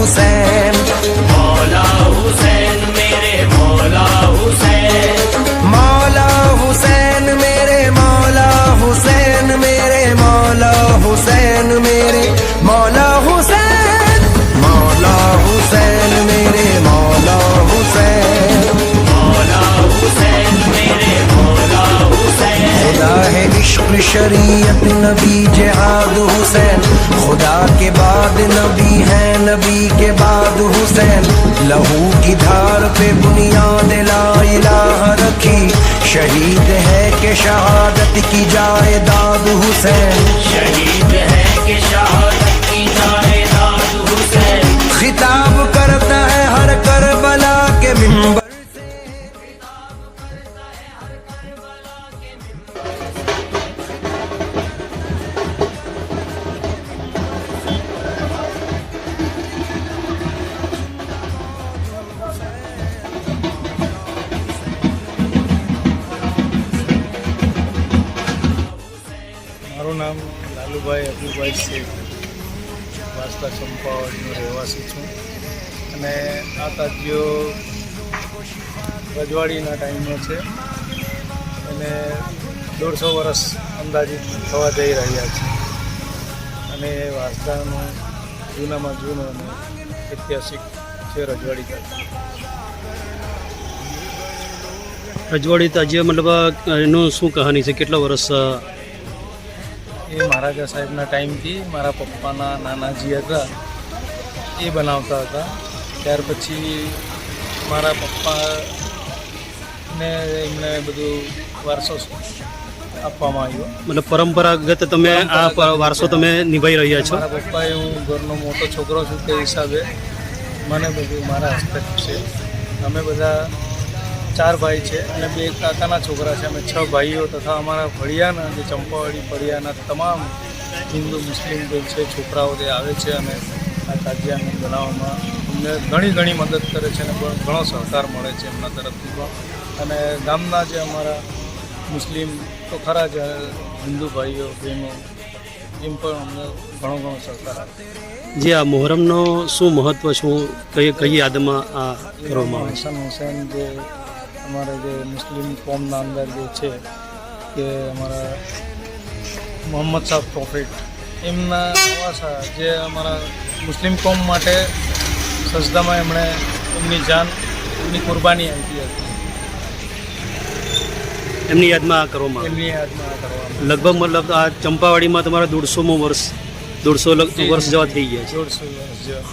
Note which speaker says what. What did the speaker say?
Speaker 1: हुसैन,
Speaker 2: मौला हुसैन मेरे मौला हुसैन,
Speaker 1: मौला हुसैन मेरे मौला हुसैन, मेरे मौला हुसैन, मेरे मौला हुसैन, मौला हुसैन मेरे मौला हुसैन,
Speaker 2: मौला हुसैन मेरे मौला हुसैन।
Speaker 1: खुदा है इश्क शरीयत नबी जिहाद हुसैन, खुदा के बाद नबी है, नबी के बाद हुसैन। लहू की धार पे बुनियाद ला इलाहा रखी, शहीद है कि शहादत की जायदाद हुसैन,
Speaker 2: शहीद है कि शहादत की जायदाद हुसैन।
Speaker 1: खिताब करता है हर करबला के मिंबर।
Speaker 3: મારું નામ લાલુભાઈ અબુભાઈ શેખ, વાસદા ચંપાવાડીનો રહેવાસી છું અને આ તાજીઓ રજવાડીના ટાઈમનો છે અને 150 વર્ષ અંદાજિત થવા જઈ રહ્યા છે અને વાસદાનો જૂનામાં જૂનો અને ઐતિહાસિક છે રજવાડી તાજી।
Speaker 4: રજવાડી તાજીયા મતલબ એનું શું કહાની છે? કેટલા વર્ષ?
Speaker 3: એ મહારાજા સાહેબના ટાઈમથી મારા પપ્પાના નાનાજી હતા એ બનાવતા હતા। ત્યાર પછી મારા પપ્પાને એમને બધું વારસો આપવામાં આવ્યો।
Speaker 4: મતલબ પરંપરાગત તમે આ વારસો તમે નિભાઈ રહ્યા છો?
Speaker 3: મારા પપ્પાએ હું ઘરનો મોટો છોકરો છું તે હિસાબે મને બધું મારા હસ્તક છે। અમે બધા 4 ભાઈ છે અને 2 કાકાના છોકરા છે। અમે 6 ભાઈઓ તથા અમારા ફળિયાના જે ચંપાવાડી ફળિયાના તમામ હિન્દુ મુસ્લિમ જે છે છોકરાઓ તે આવે છે અને આ તાજિયાને બનાવવામાં અમને ઘણી મદદ કરે છે અને ઘણો સહકાર મળે છે એમના તરફથી પણ। અને ગામના જે અમારા મુસ્લિમ તો ખરા જ હિન્દુ ભાઈઓ બહેનો એમ પણ અમને ઘણો સહકાર આપે।
Speaker 4: જે આ મોહરમનો શું મહત્ત્વ, શું કઈ યાદમાં આ કરવામાં આવે છે?
Speaker 3: હસન હુસૈન જે અમારા જે મુસ્લિમ કોમના અંદર જે છે કે અમારા મોહમ્મદ સાહેબ પ્રોફેટ એમના વાસા જે અમારા મુસ્લિમ કોમ માટે સજદામાં એમણે એમની જાન એમની કુરબાની આપી હતી,
Speaker 4: એમની યાદમાં આ કરવામાં આવે?
Speaker 3: એમની યાદમાં આ કરવામાં
Speaker 4: લગભગ મતલબ આ ચંપાવાડીમાં તમારા 150મો વર્ષ 150 વર્ષ જેવા થઈ ગયા છે।
Speaker 3: 150 વર્ષ જેવા